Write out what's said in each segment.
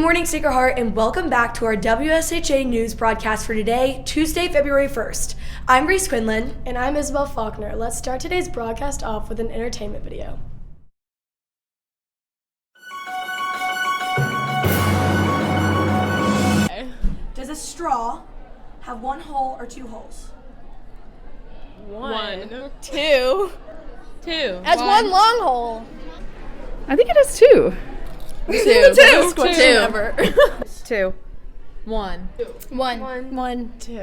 morning, Sacred Heart, and welcome back to our WSHA News broadcast for today, Tuesday, February 1st. I'm Reese Quinlan. And I'm Isabel Faulkner. Let's start today's broadcast off with an entertainment video. Does a straw have one hole or two holes? One. Two. That's one long hole. I think it has two. Two. One. Two. One. Two.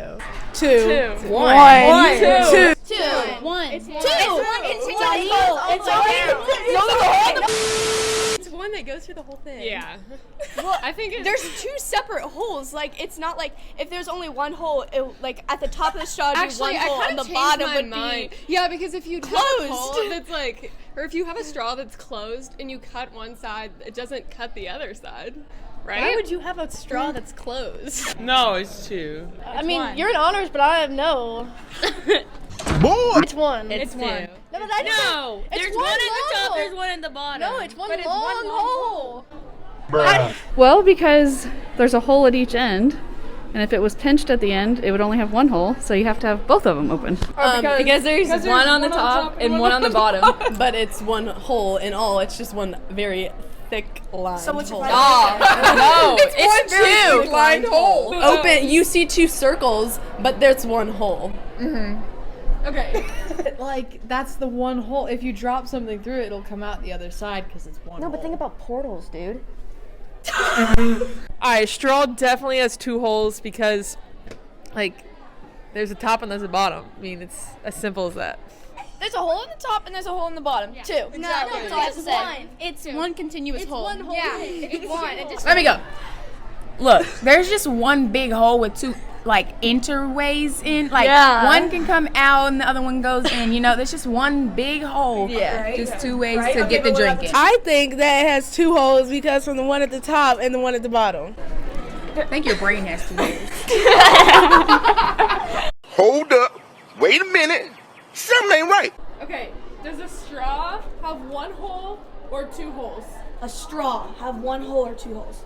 It's one that goes through the whole thing. Yeah. Well, I think it's... there's two separate holes. Like, it's not like if there's only one hole, like at the top of the straw would be one hole and the bottom would be Yeah, because if you have a closed. hole that's like, or if you have a straw that's closed and you cut one side, it doesn't cut the other side, right? Why would you have a straw that's closed? No, it's two. I mean, you're in honors, but I have no. Boy! It's one. It's one. No, but I No, it's there's one one at the long top, hole. there's one at the bottom. No, it's one But long hole. Bruh. Well, because there's a hole at each end, and if it was pinched at the end, it would only have one hole, so you have to have both of them open. Because there's one on the top and one on the bottom. But it's one hole in all. It's just one very thick line. So what's your hole. final No, It's two. thick lined hole. Open. You see two circles, but there's one hole. Okay. Like, that's the one hole. If you drop something through it, it'll come out the other side because it's one hole. No, but think about portals, dude. Alright, straw definitely has two holes because, like, there's a top and there's a bottom. I mean, it's as simple as that. There's a hole in the top and there's a hole in the bottom. Two. No, that's all I have to say. It's one continuous hole. One hole. Yeah, it's one. It just Let me go. Look, there's just one big hole with two, like, interways in. Like, one can come out and the other one goes in. You know, there's just one big hole. Yeah. Just two ways Right? to Okay, get the but what about drink in. I think that it has two holes because from the one at the top and the one at the bottom. I think your brain has two holes. Hold up. Wait a minute. Something ain't right. Okay, does a straw have one hole or two holes? A straw have one hole or two holes?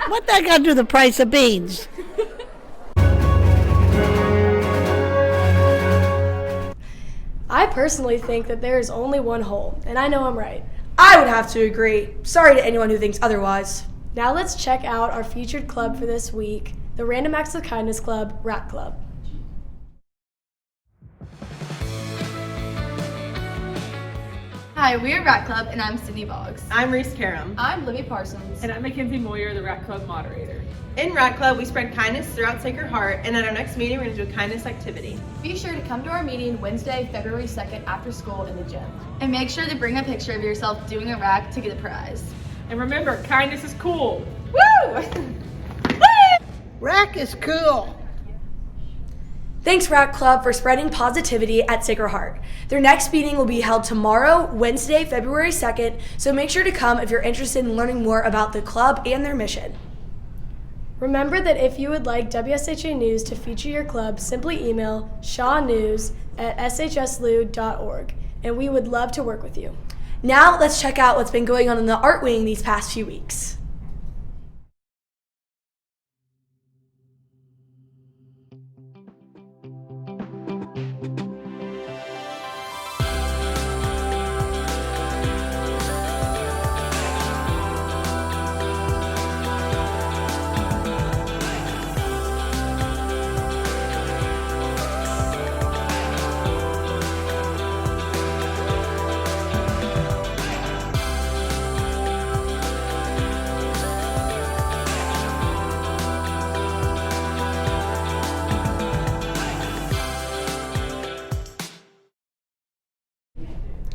What that got to do with the price of beans? I personally think that there is only one hole, and I know I'm right. I would have to agree. Sorry to anyone who thinks otherwise. Now let's check out our featured club for this week, the Random Acts of Kindness Club, Rat Club. Hi, we're Rat Club, and I'm Sydney Boggs. I'm Reese Karam. I'm Libby Parsons. And I'm Mackenzie Moyer, the Rat Club moderator. In Rat Club, we spread kindness throughout Sacred Heart, and at our next meeting, we're going to do a kindness activity. Be sure to come to our meeting Wednesday, February 2nd after school in the gym. And make sure to bring a picture of yourself doing a rack to get a prize. And remember, kindness is cool. Rack is cool. Thanks, Rat Club, for spreading positivity at Sacred Heart. Their next meeting will be held tomorrow, Wednesday, February 2nd, so make sure to come if you're interested in learning more about the club and their mission. Remember that if you would like WSHA News to feature your club, simply email shawnews@shslu.org, and we would love to work with you. Now, let's check out what's been going on in the art wing these past few weeks.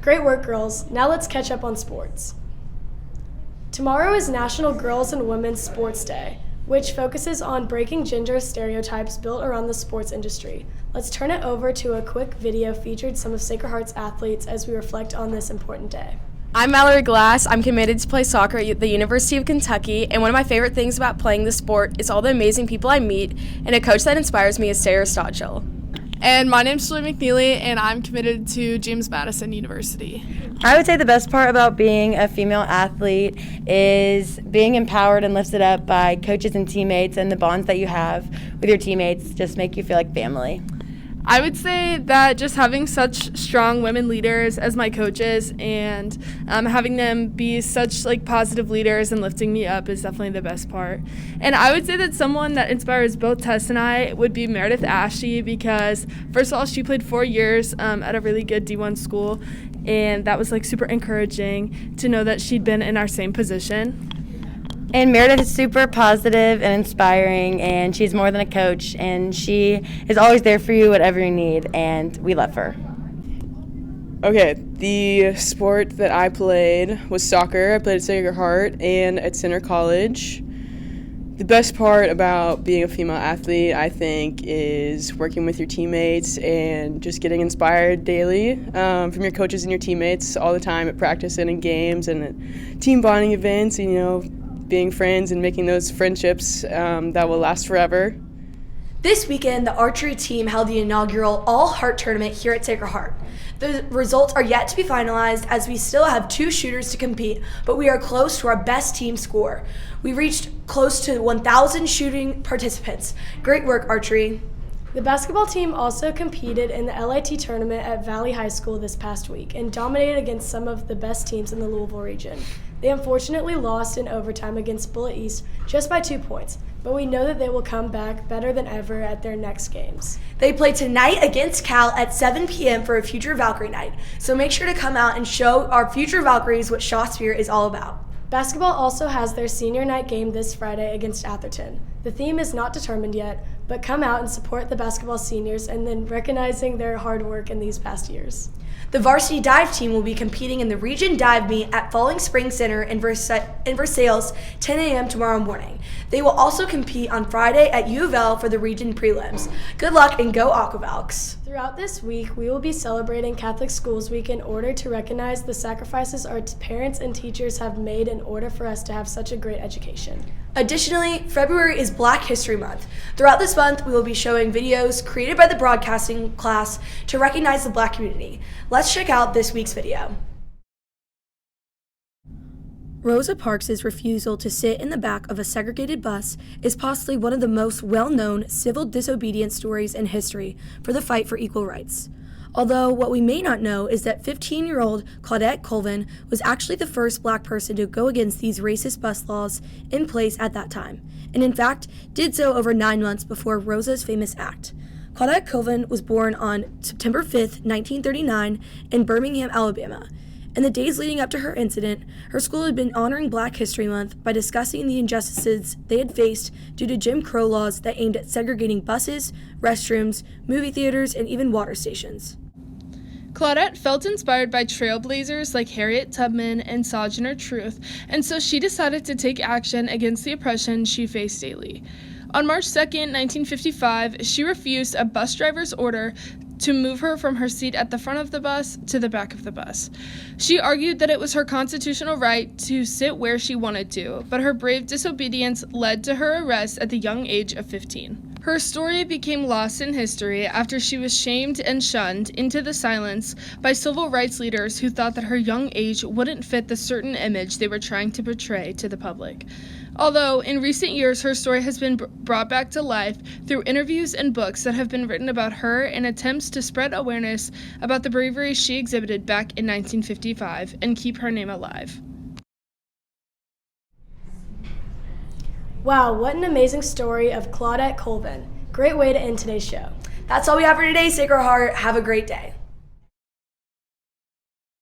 Great work, girls. Now let's catch up on sports. Tomorrow is National Girls and Women's Sports Day, which focuses on breaking gender stereotypes built around the sports industry. Let's turn it over to a quick video featured some of Sacred Heart's athletes as we reflect on this important day. I'm Mallory Glass. I'm committed to play soccer at the University of Kentucky, and one of my favorite things about playing the sport is all the amazing people I meet, and a coach that inspires me is Sarah Stotchell. And my name's Julie McNeely, and I'm committed to James Madison University. I would say the best part about being a female athlete is being empowered and lifted up by coaches and teammates, and the bonds that you have with your teammates just make you feel like family. I would say that just having such strong women leaders as my coaches and having them be such positive leaders and lifting me up is definitely the best part. And I would say that someone that inspires both Tess and I would be Meredith Ashe, because first of all, she played 4 years at a really good D1 school, and that was super encouraging to know that she'd been in our same position. And Meredith is super positive and inspiring, and she's more than a coach, and she is always there for you, whatever you need, and we love her. Okay, the sport that I played was soccer. I played at Sacred Heart and at Center College. The best part about being a female athlete, I think, is working with your teammates and just getting inspired daily from your coaches and your teammates all the time at practice and in games and at team bonding events, being friends and making those friendships that will last forever. This weekend, the archery team held the inaugural All Heart Tournament here at Sacred Heart. The results are yet to be finalized as we still have 2 shooters to compete, but we are close to our best team score. We reached close to 1,000 shooting participants. Great work, archery. The basketball team also competed in the LIT tournament at Valley High School this past week and dominated against some of the best teams in the Louisville region. They unfortunately lost in overtime against Bullitt East just by 2 points, but we know that they will come back better than ever at their next games. They play tonight against Cal at 7 p.m. for a Future Valkyrie night, so make sure to come out and show our Future Valkyries what Shaw Spirit is all about. Basketball also has their senior night game this Friday against Atherton. The theme is not determined yet, but come out and support the basketball seniors and then recognizing their hard work in these past years. The varsity dive team will be competing in the region dive meet at Falling Spring Center in Versailles 10 a.m. tomorrow morning. They will also compete on Friday at U of L for the region prelims. Good luck and go Aquavalks. Throughout this week, we will be celebrating Catholic Schools Week in order to recognize the sacrifices our parents and teachers have made in order for us to have such a great education. Additionally, February is Black History Month. Throughout this month, we will be showing videos created by the broadcasting class to recognize the Black community. Let's check out this week's video. Rosa Parks' refusal to sit in the back of a segregated bus is possibly one of the most well-known civil disobedience stories in history for the fight for equal rights. Although what we may not know is that 15-year-old Claudette Colvin was actually the first Black person to go against these racist bus laws in place at that time, and in fact did so over 9 months before Rosa's famous act. Claudette Colvin was born on September 5, 1939 in Birmingham, Alabama. In the days leading up to her incident, her school had been honoring Black History Month by discussing the injustices they had faced due to Jim Crow laws that aimed at segregating buses, restrooms, movie theaters, and even water stations. Claudette felt inspired by trailblazers like Harriet Tubman and Sojourner Truth, and so she decided to take action against the oppression she faced daily. On March 2, 1955, she refused a bus driver's order to move her from her seat at the front of the bus to the back of the bus. She argued that it was her constitutional right to sit where she wanted to, but her brave disobedience led to her arrest at the young age of 15. Her story became lost in history after she was shamed and shunned into the silence by civil rights leaders who thought that her young age wouldn't fit the certain image they were trying to portray to the public. Although, in recent years, her story has been brought back to life through interviews and books that have been written about her and attempts to spread awareness about the bravery she exhibited back in 1955 and keep her name alive. Wow, what an amazing story of Claudette Colvin. Great way to end today's show. That's all we have for today, Sacred Heart. Have a great day.